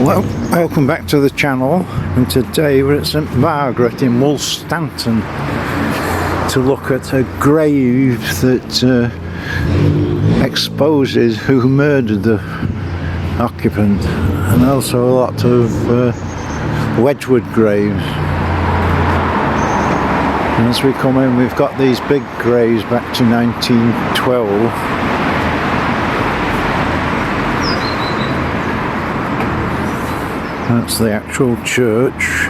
Well, welcome back to the channel, and today we're at St Margaret in Woolstanton to look at a grave that exposes who murdered the occupant, and also a lot of Wedgwood graves. And as we come in, we've got these big graves back to 1912. That's the actual church.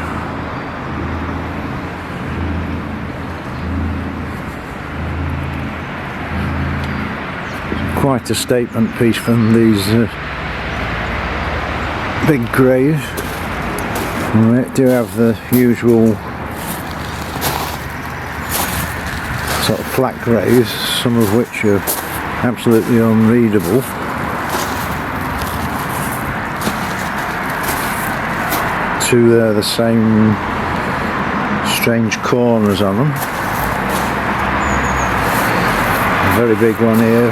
Quite a statement piece from these big graves. And we do have the usual sort of flat graves, some of which are absolutely unreadable. Two there, the same strange corners on them. A very big one here.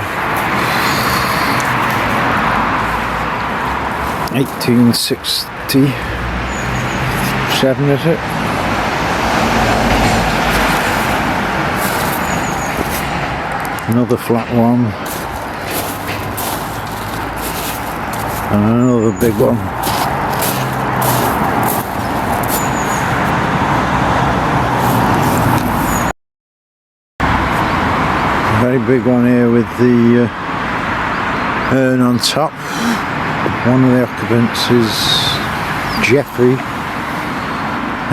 1867, is it? Another flat one. And another big one. Very big one here with the urn on top. One of the occupants is Jeffrey,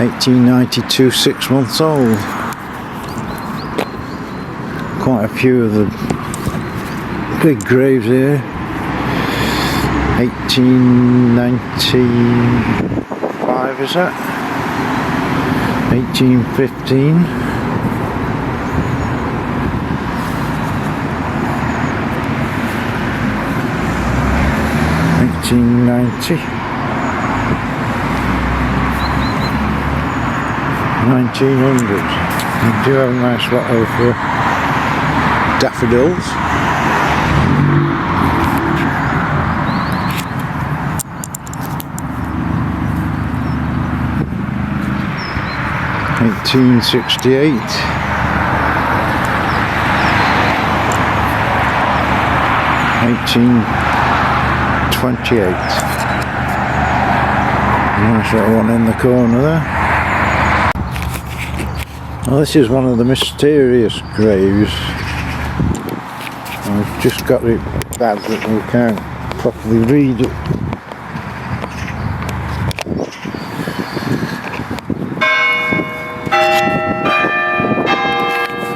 1892, 6 months old. Quite a few of the big graves here. 1895, is that? 1815. 1890, 1900. We do have a nice lot of daffodils. (1868). 28. Nice little one in the corner there. Well, this is one of the mysterious graves. I've just got it bad that we can't properly read it.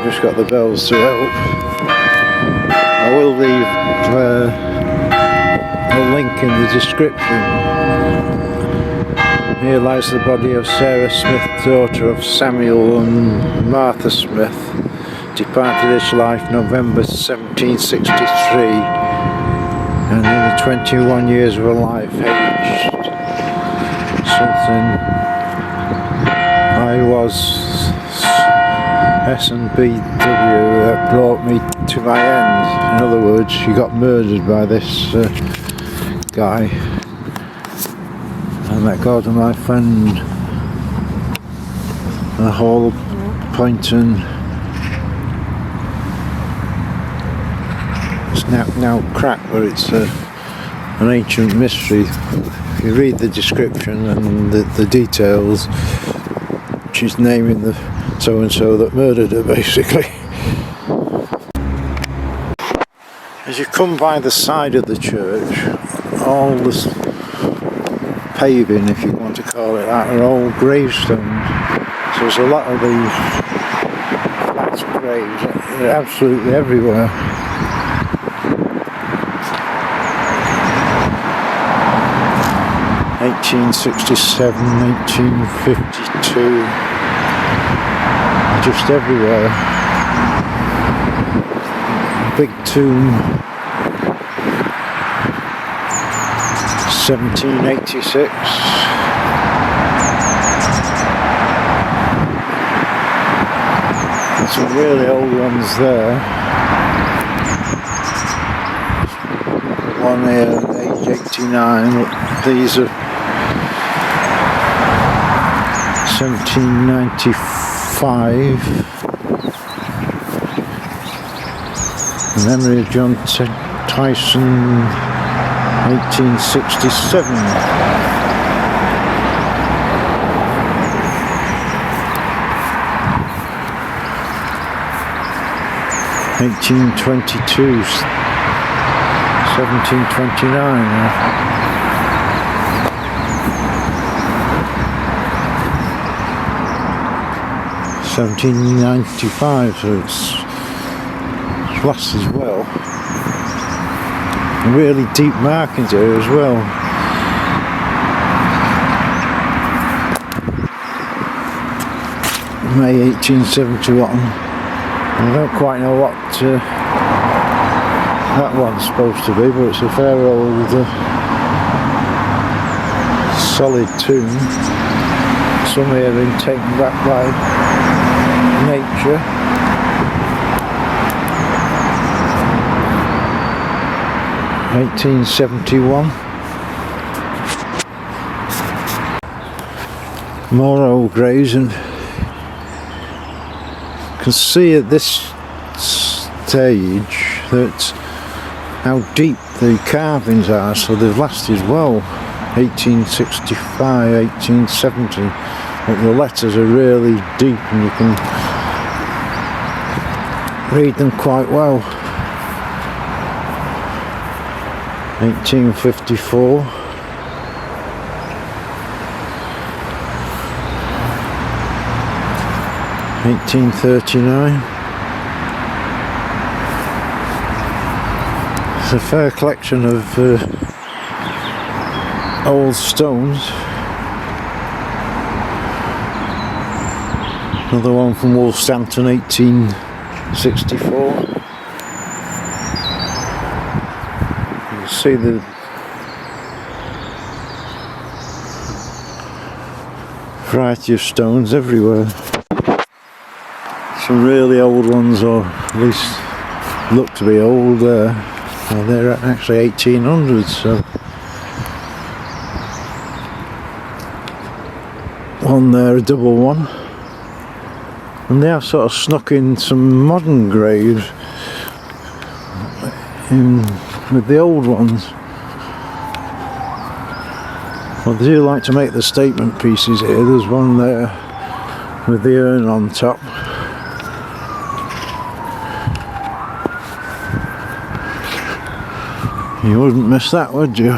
Just got the bells to help. I will leave a link in the description. Here lies the body of Sarah Smith, daughter of Samuel and Martha Smith, departed this life November 1763, and in the 21 years of her life aged something. I was S&BW that brought me to my end. In other words, she got murdered by this guy. I met God and my friend, the whole Poyson. It's now cracked, but it's an ancient mystery. If you read the description and the details, she's naming the so-and-so that murdered her, basically. As you come by the side of the church, all this paving, if you want to call it that, are all gravestones. So there's a lot of these flat graves. They're absolutely everywhere. (1867, 1852), just everywhere. Big tomb. 1786. There's some really old ones there. One here, age 89. These are 1795. Memory of John Tyson, 1867. 1822, 1729. 1795, so it's lasted as well. Really deep markings here as well. May 1871. I don't quite know what that one's supposed to be, but it's a fair old solid tomb. Some here in taken back by nature. (1871). More old graves, and you can see at this stage that how deep the carvings are, so they've lasted well. 1865, 1870, but the letters are really deep and you can read them quite well. 1854. 1839. It's a fair collection of old stones. Another one from Wolfstanton, 1864. You can see the variety of stones everywhere. Some really old ones, or at least look to be old there. Well, they're actually 1800s, so one there, a double one, and they have sort of snuck in some modern graves in with the old ones. Well, they do like to make the statement pieces here. There's one there with the urn on top. You wouldn't miss that, would you?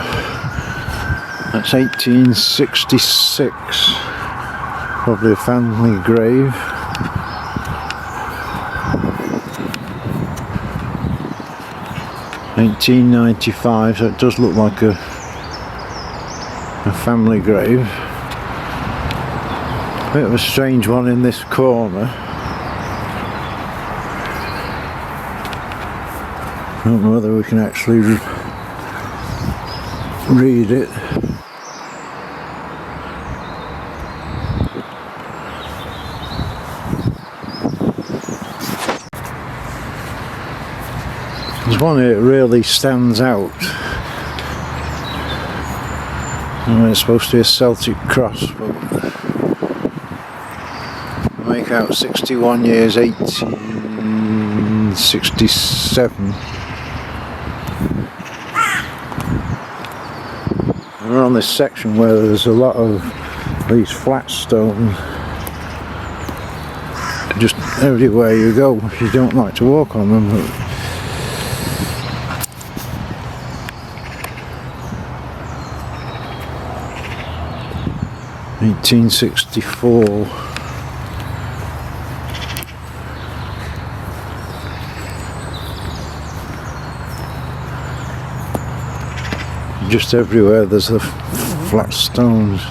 That's 1866. Probably a family grave. (1895), so it does look like a family grave. Bit of a strange one in this corner. I don't know whether we can actually read it. There's one here that really stands out. It's supposed to be a Celtic cross, but I make out 61 years, 1867. We're on this section where there's a lot of these flat stones just everywhere you go if you don't like to walk on them. 1864. Just everywhere there's the flat stones.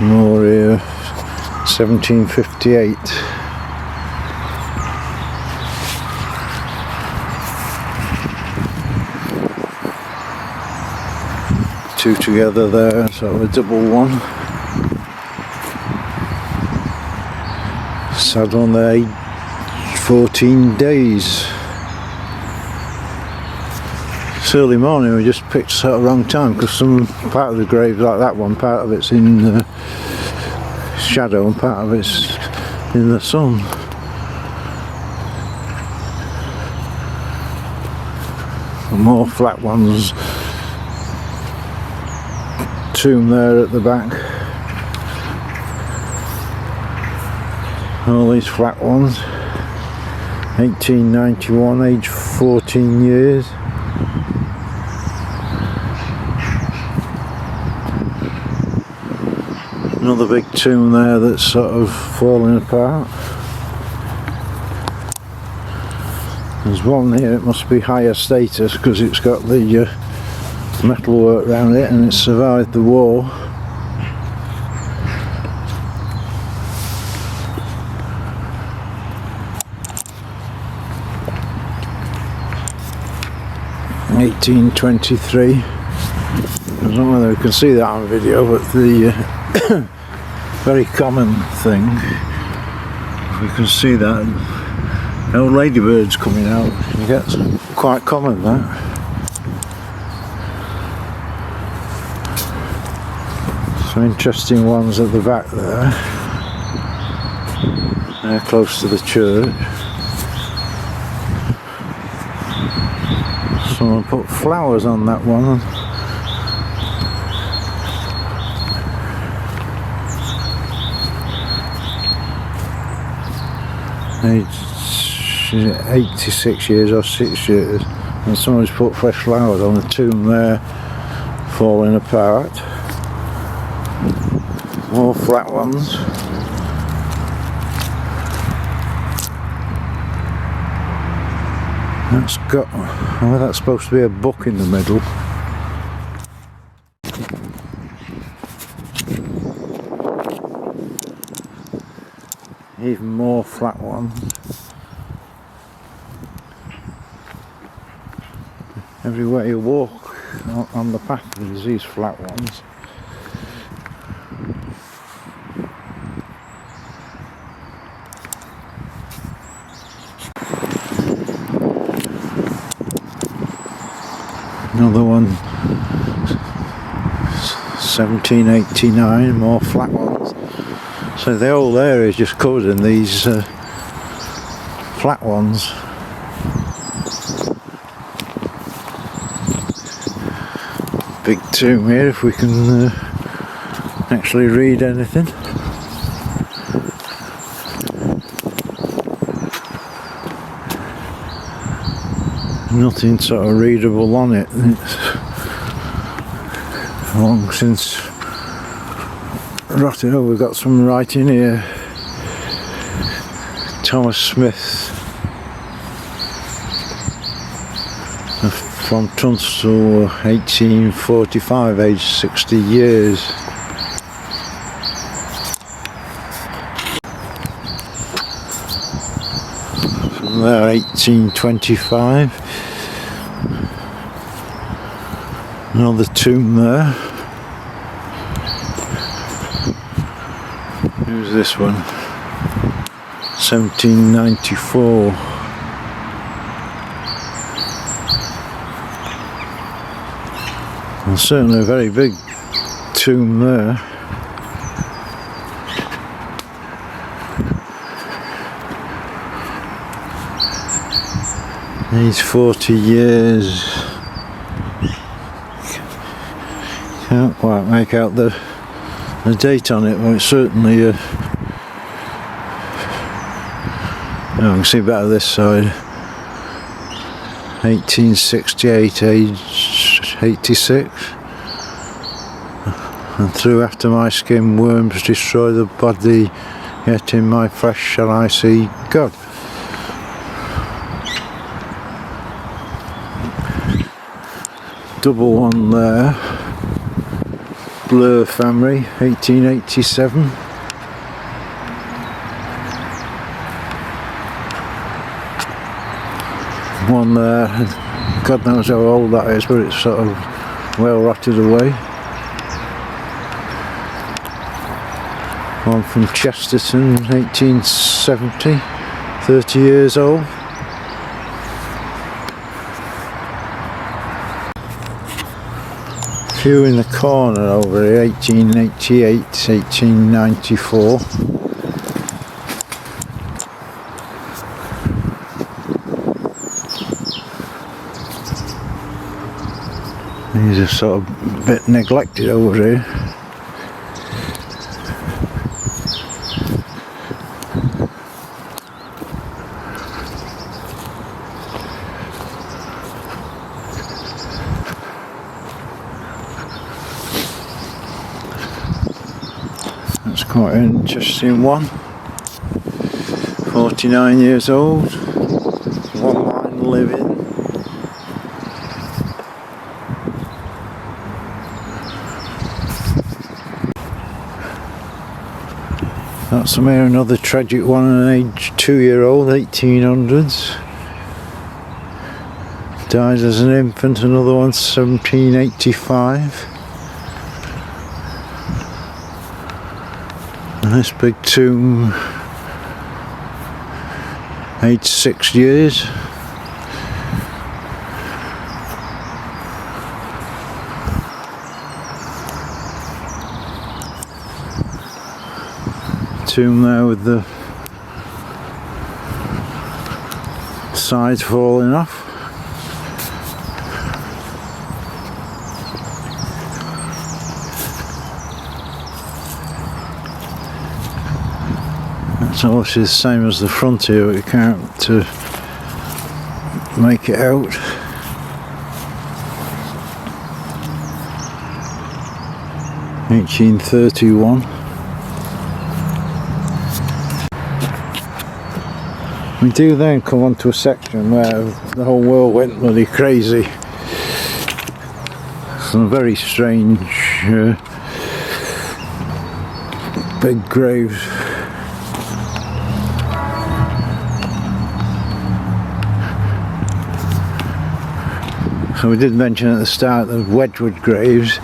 More here. 1758. Two together there, sort of a double one. Sad on there, 14 days. It's early morning, we just picked sort of wrong time, because some part of the grave, like that one, part of it's in shadow and part of it's in the sun. More flat ones. Tomb there at the back. All these flat ones. 1891, age 14 years. Another big tomb there that's sort of falling apart. There's one here, it must be higher status because it's got the metalwork around it and it's survived the war. (1823). I don't know whether you can see that on video, but the very common thing, you can see that old ladybirds coming out. You get quite common that. Some interesting ones at the back there. They're close to the church. Someone put flowers on that one. Age 86 years or 6 years, and someone's put fresh flowers on the tomb there, falling apart. More flat ones. That's got, oh, that's supposed to be a book in the middle. Even more flat ones. Everywhere you walk on the path there's these flat ones. Another one, 1789, more flat ones. So the whole area is just covered in these flat ones. Big tomb here, if we can actually read anything. Nothing sort of readable on it. It's long since rotted. Oh, we've got some writing here. Thomas Smith from Tunstall, 1845, age 60 years. From there, 1825. Another tomb there. Who's this one? 1794. Well, certainly a very big tomb there. He's 40 years. Can't quite make out the date on it, but it's certainly oh, I can see better this side. 1868, age 86. And through after my skin worms destroy the body, yet in my flesh shall I see God. Double one there. Blur family, 1887. One there, God knows how old that is, but it's sort of well rotted away. One from Chesterton, 1870, 30 years old. few in the corner over here, 1888, 1894. These are sort of a bit neglected over here. That's quite an interesting one. 49 years old, one line living. That's here, another tragic one, an age 2-year-old, 1800s. Died as an infant, another one 1785. And this big tomb, aged 6 years. Tomb there with the sides falling off. That's obviously the same as the front here, but you can't make it out. (1831). We do then come onto a section where the whole world went bloody crazy. Some very strange big graves. So we did mention at the start the Wedgwood graves,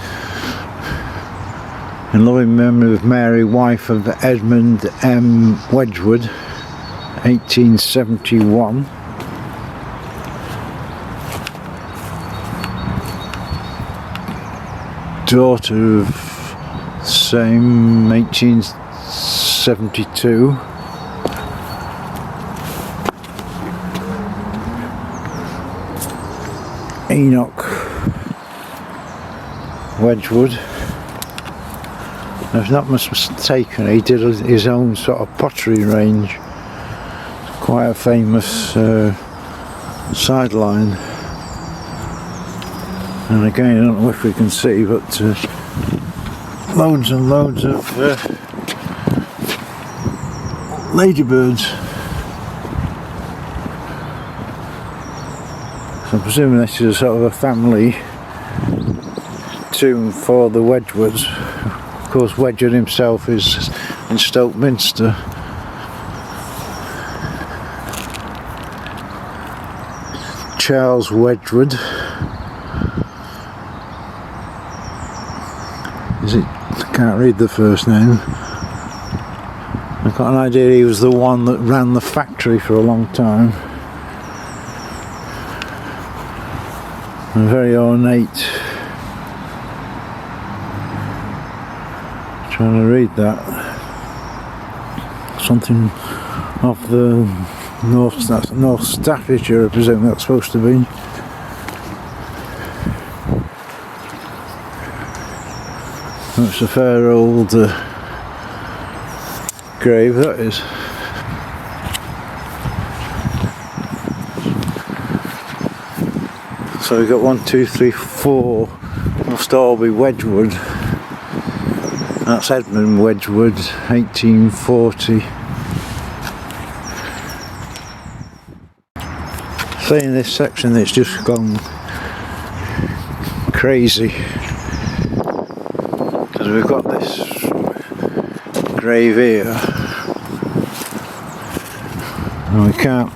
in loving memory of Mary, wife of Edmund M. Wedgwood, 1871. Daughter of same, 1872. Enoch Wedgwood. If I'm not mistaken, he did his own sort of pottery range. Quite a famous sideline. And again, I don't know if we can see, but loads and loads of ladybirds. So I'm presuming this is a sort of a family tomb for the Wedgwoods. Of course, Wedgwood himself is in Stoke Minster. Charles Wedgwood. Is it? I can't read the first name. I've got an idea he was the one that ran the factory for a long time. And very ornate. Trying to read that. Something off the North Staffordshire, I presume that's supposed to be. It's a fair old grave, that is. So we've got 1, 2, 3, 4. Must all be Wedgwood. That's Edmund Wedgwood, 1840. In this section that's just gone crazy, because we've got this grave here and we can't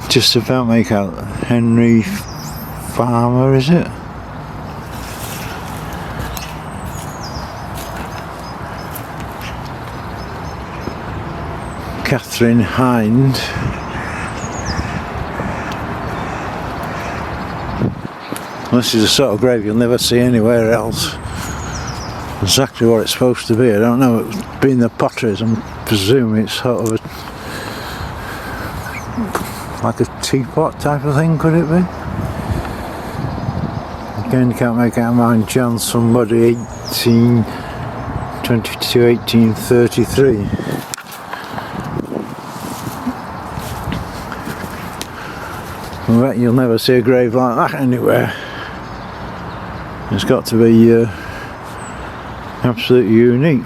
just about make out Henry Farmer, is it? Catherine Hind. This is the sort of grave you'll never see anywhere else. Exactly what it's supposed to be, I don't know. It's being the potteries, I'm presuming it's sort of like a teapot type of thing, could it be? Again, you can't make out mine. John somebody 1822, 1833. I bet you'll never see a grave like that anywhere. It's got to be absolutely unique.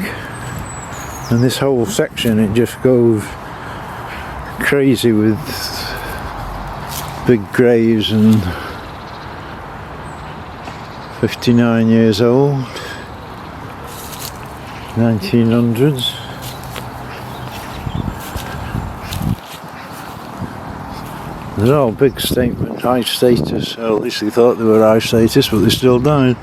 And this whole section, it just goes crazy with big graves and 59 years old, 1900s. They're all big statement, high status, or at least they thought they were high status, but they still died.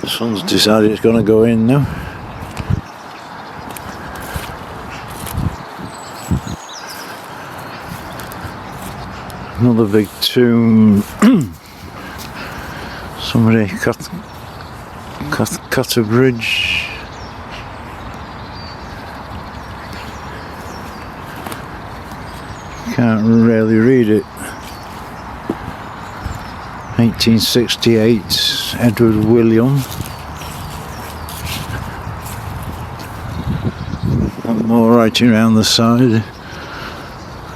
The sun's decided it's going to go in now. Another big tomb. Somebody cut a bridge. Can't really read it. 1868, Edward William. One more writing around the side.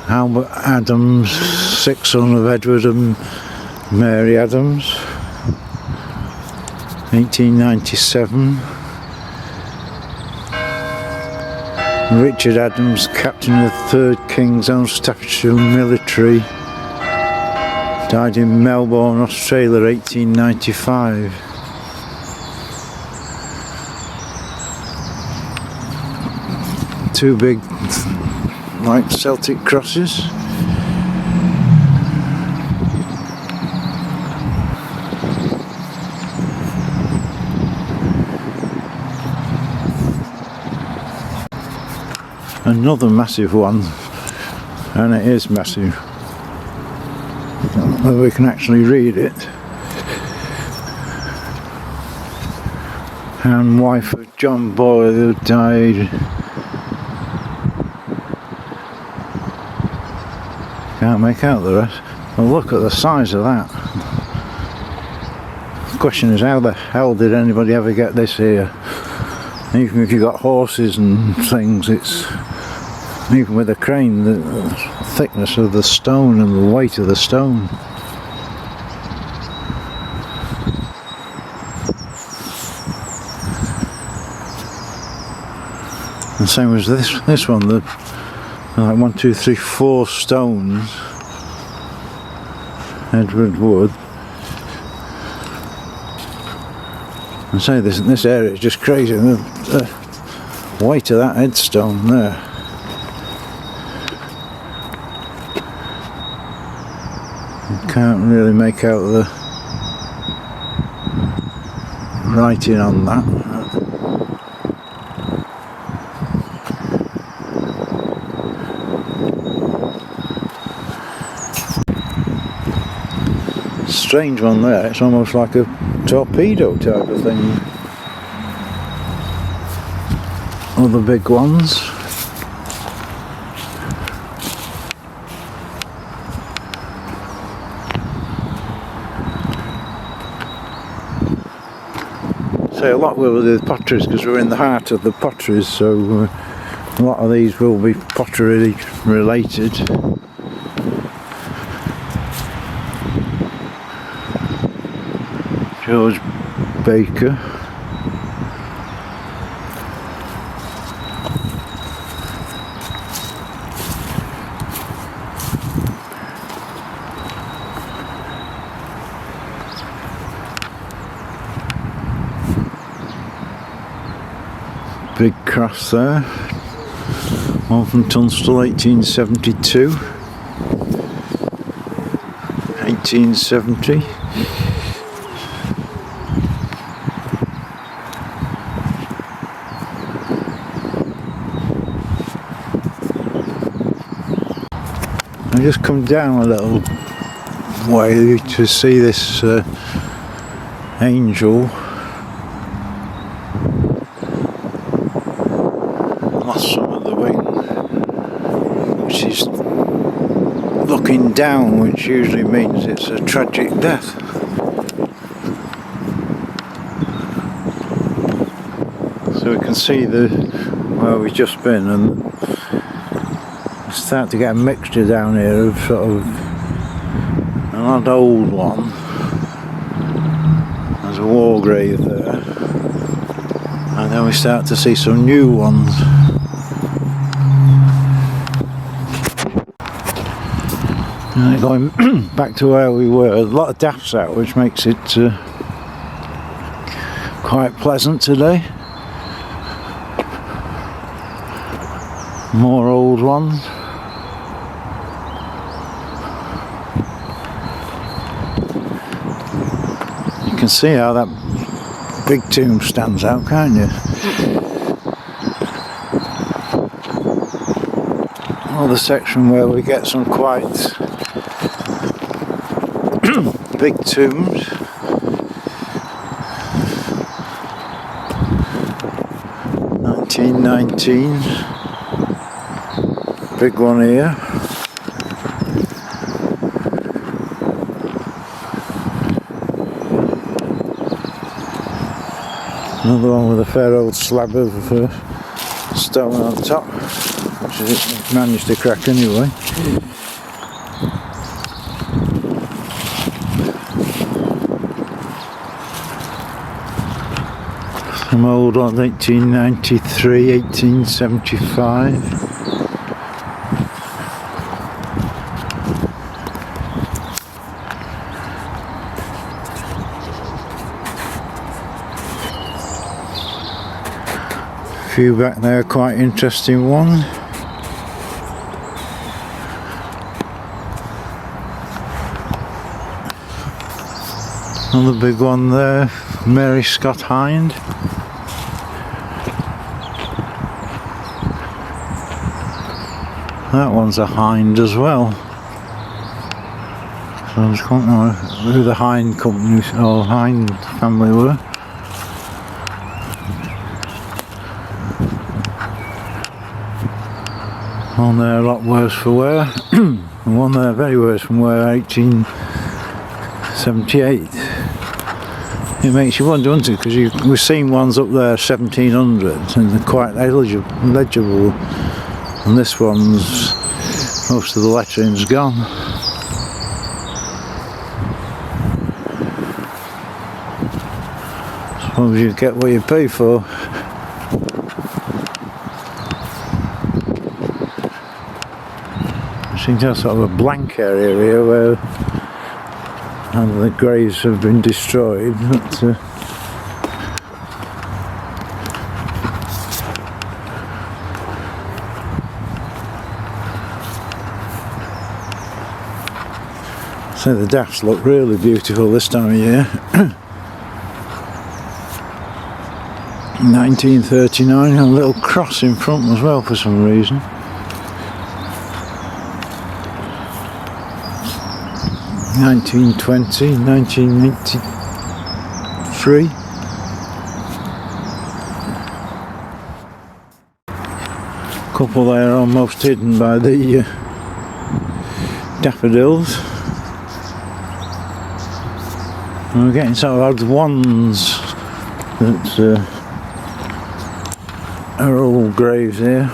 Albert Adams, sixth son of Edward and Mary Adams. 1897. Richard Adams, captain of the 3rd King's Own Staffordshire Military, died in Melbourne, Australia, 1895. Two big, like Celtic crosses. Another massive one, and it is massive. Whether we can actually read it. And wife of John Boyle, who died. Can't make out the rest. Well, look at the size of that. The question is, how the hell did anybody ever get this here? Even if you've got horses and things, it's even with a crane, the thickness of the stone and the weight of the stone. And same as this one, the like 1, 2, 3, 4 stones. Edward Wood. And say this area is just crazy. The weight of that headstone there. You can't really make out the writing on that. Strange one there, it's almost like a torpedo type of thing. Other big ones. Say a lot with the potteries because we're in the heart of the potteries, so a lot of these will be pottery related. George Baker. Big cross there. One from Tunstall, 1872. 1870. I just come down a little way to see this angel. Lost some of the wing, which is looking down, which usually means it's a tragic death. So we can see where we've just been, and start to get a mixture down here of sort of an odd old one. There's a war grave there, and then we start to see some new ones. And going back to where we were, a lot of dafts out, which makes it quite pleasant today. More old ones. You can see how that big tomb stands out, can't you? All the section where we get some quite big tombs. (1919). Big one here. Another one with a fair old slab of stone on top, which it managed to crack anyway. Some old ones, 1893, 1875. Few back there, quite interesting one. Another big one there, Mary Scott Hind. That one's a hind as well. So I just don't know who the Hind company or Hind family were. One there a lot worse for wear, and one there very worse for wear, 1878. It makes you wonder, doesn't it? Because we've seen ones up there 1700 and they're quite legible, and this one's, most of the lettering's gone. Suppose you get what you pay for. I seem to have sort of a blank area here where the graves have been destroyed, but so the dafts look really beautiful this time of year. 1939, a little cross in front as well for some reason. 1920, 1983. Couple there almost hidden by the daffodils. And we're getting sort of odd ones that are all graves here.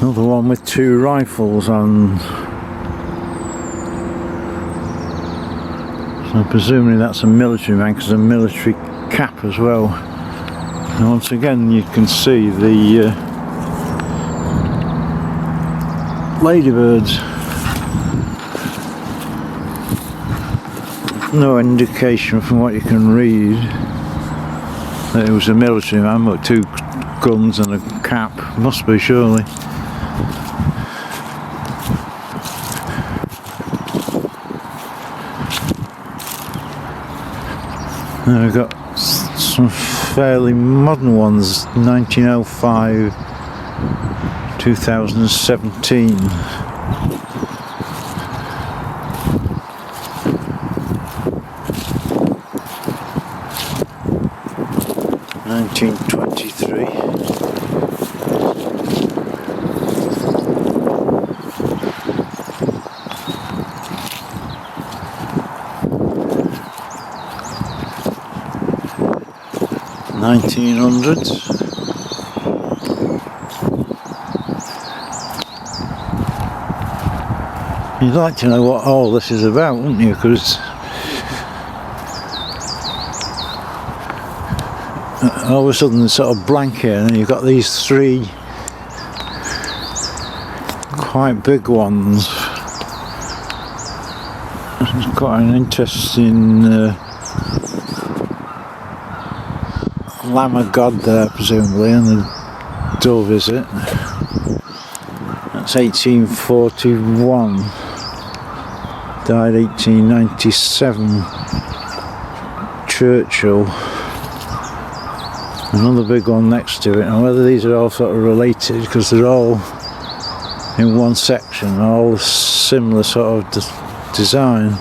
Another one with two rifles on. So presumably that's a military man, because a military cap as well. And once again you can see the ladybirds. No indication from what you can read that it was a military man, but two guns and a cap. Must be, surely. And we've got some fairly modern ones, 1905, 2017. (1923). (1900s). You'd like to know what all this is about, wouldn't you? Because all of a sudden it's sort of blank here, and then you've got these three quite big ones. It's quite an interesting Lamb of God there, presumably, and the dove, is it? That's 1841. Died 1897. Churchill. Another big one next to it. And whether these are all sort of related, because they're all in one section, all similar sort of design.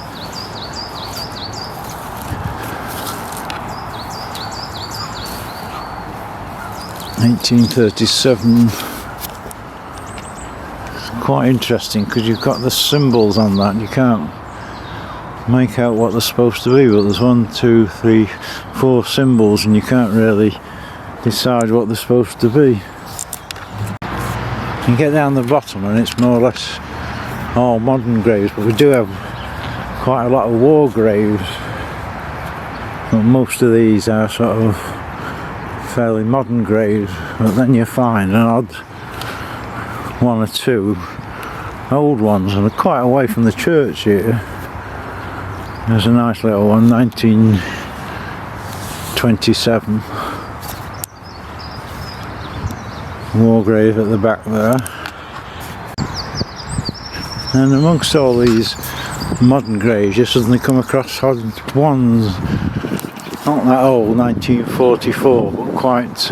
(1837). It's quite interesting because you've got the symbols on that. You can't make out what they're supposed to be, but there's 1, 2, 3, 4 symbols, and you can't really decide what they're supposed to be. You get down the bottom and it's more or less all modern graves, but we do have quite a lot of war graves, but most of these are sort of fairly modern graves. But then you find an odd 1 or 2 old ones, and they're quite away from the church here. There's a nice little one, 1927. War grave at the back there. And amongst all these modern graves, you suddenly come across odd ones, not that old, 1944, but quite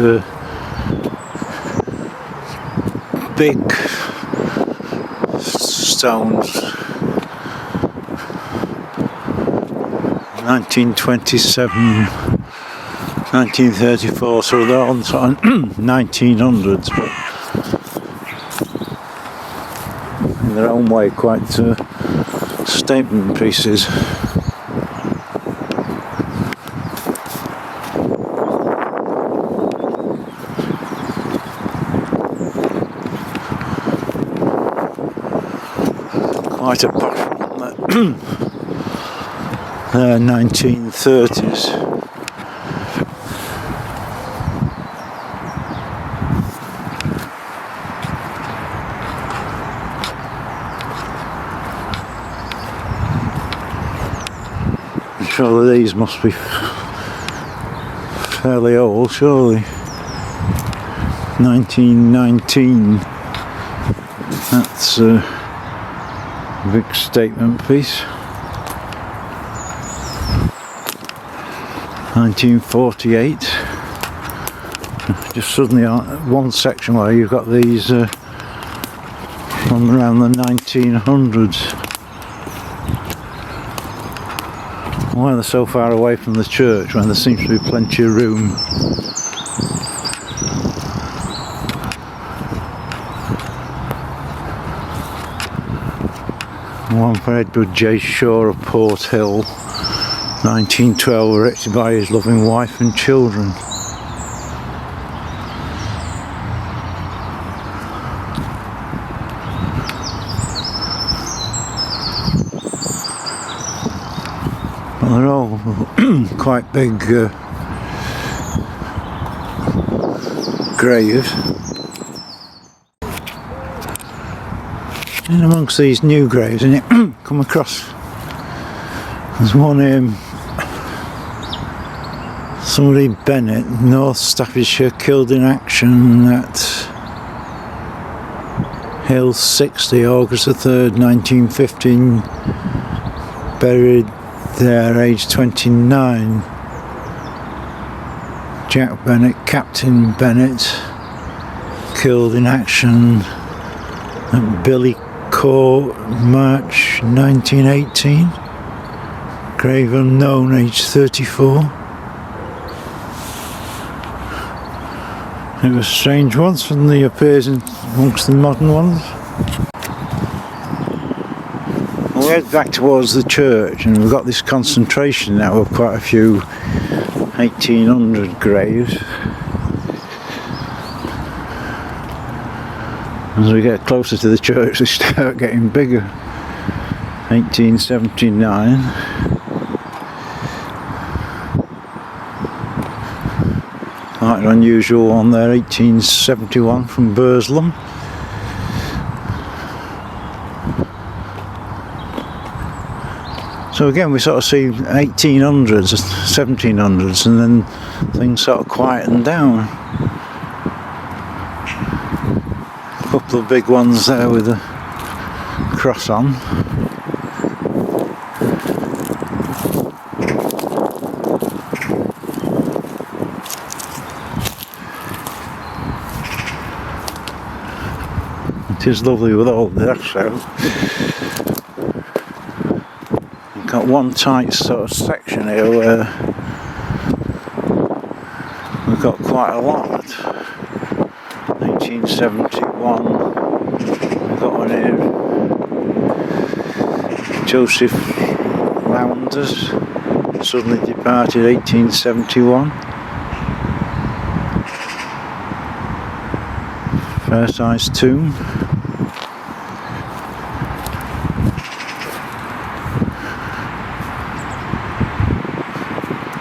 big stones. 1927, 1934, so they're on sort of 1900s, but in their own way quite statement pieces. Quite a posh one, that 1930s. Surely these must be fairly old, surely. 1919. That's a big statement piece. 1948. Just suddenly one section where you've got these from around the 1900s. Why they're so far away from the church when there seems to be plenty of room. One for Edward J. Shaw of Port Hill, 1912, erected by his loving wife and children. Well, they're all quite big graves. And amongst these new graves, and you come across, there's one somebody Bennett, North Staffordshire, killed in action at Hill 60, August the 3rd, 1915, buried there, aged 29. Jack Bennett, Captain Bennett, killed in action at Billy Court, March 1918. Grave unknown, age 34. It was strange ones, and they appears in amongst the modern ones. We head back towards the church, and we've got this concentration now of quite a few 1800 graves. As we get closer to the church, they start getting bigger. 1879. Quite an unusual one there, 1871 from Burslem. So again we sort of see 1800s, 1700s, and then things sort of quieten down. A couple of big ones there with a cross on. It is lovely with all the dash out. We've got one tight sort of section here where we've got quite a lot. 1871, we've got one here. Joseph Lowndes, suddenly departed 1871. Fair sized tomb.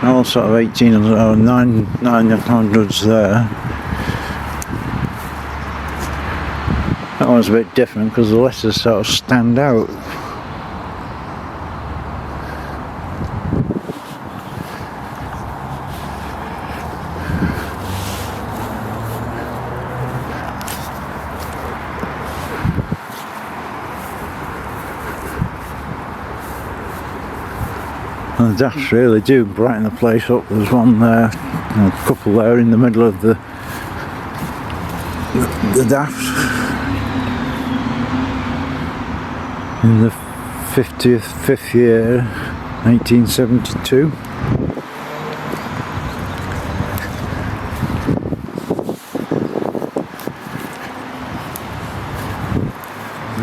All sort of 1800s or 900s there. That one's a bit different because the letters sort of stand out. And the dafts really do brighten the place up. There's one there, a couple there in the middle of the daft. In the 5th year, 1872.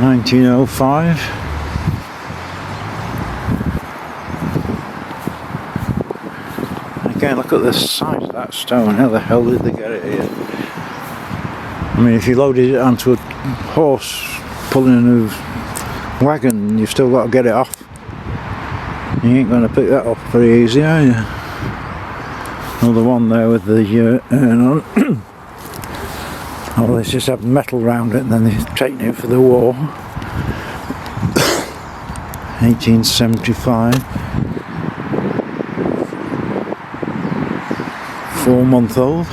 (1905). Again, look at the size of that stone. How the hell did they get it here? I mean, if you loaded it onto a horse pulling a wagon, you've still got to get it off. You ain't going to pick that up very easy, are you? Another one there with the urn on. Oh, they just have metal round it and then they've taken it for the war. 1875. 4-month-old.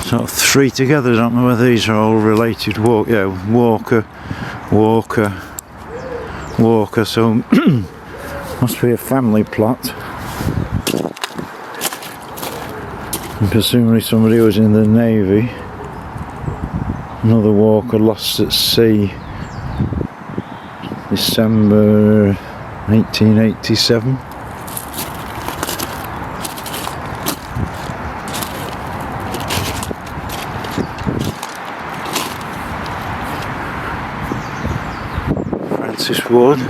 Sort of three together. I don't know whether these are all related. Walker, so must be a family plot. And presumably somebody was in the Navy. Another Walker lost at sea, December 1887. Francis Wood.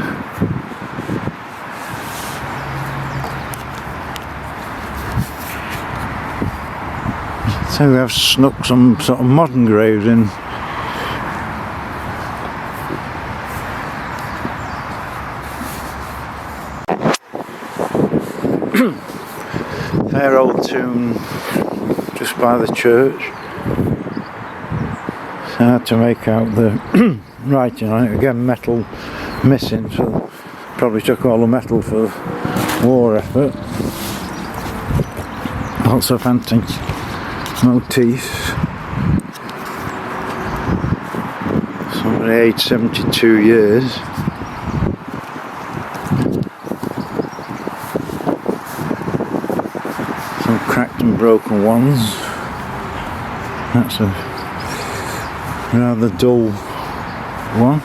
So we have snuck some sort of modern graves in. Fair old tomb just by the church. It's hard to make out the writing on it. Again, metal missing, so probably took all the metal for war effort. Lots of antique motifs. only aged 72 years. Some cracked and broken ones. That's a rather dull one.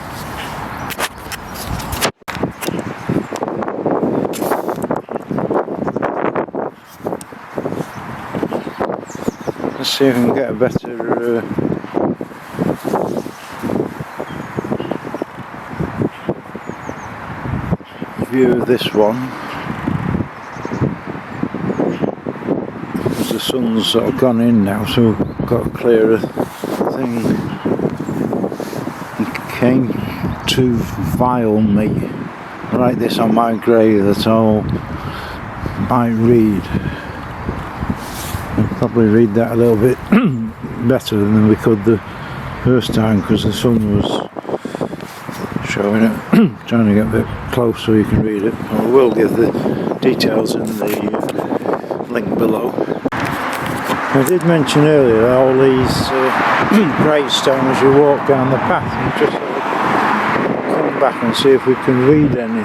Let's see if we can get a better view of this one. Because the sun's sort of gone in now, so we've got a clearer thing. He came to vile me. Write this on my grave that all might read. I'll probably read that a little bit better than we could the first time because the sun was showing it. Trying to get a bit close so you can read it. I will give the details in the link below. I did mention earlier all these gravestones as you walk down the path, and just come back and see if we can read any.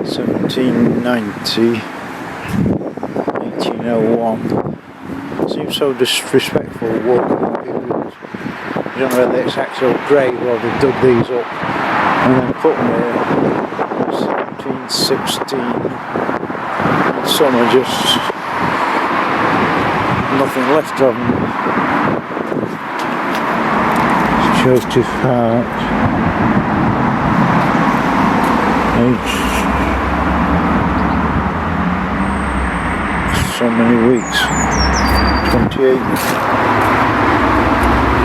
1790, 1801. Seems so disrespectful walking people. You don't know whether it's actual grave or they dug these up and then put them here. 1716. And some are just nothing left of them. Joseph Hart. Age so many weeks. 28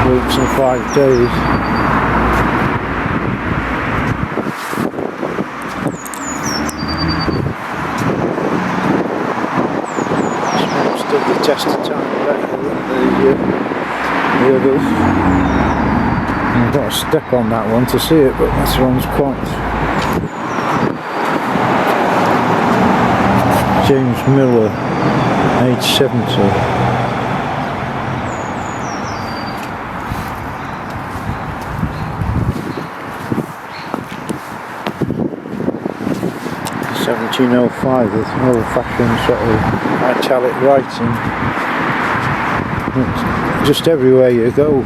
weeks and 5 days. Stood the test of time better than the others. I've got to step on that one to see it, but this one's quite... James Miller, age 70. (1705), this old-fashioned sort of italic writing. It's just everywhere you go.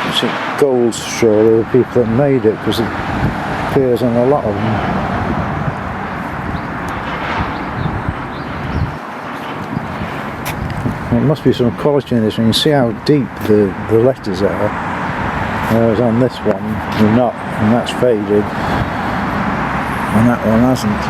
It's a gold straw, the people that made it, because it appears on a lot of them. It must be some quality in this one. You see how deep the letters are, whereas on this one they're not, and that's faded, and that one hasn't.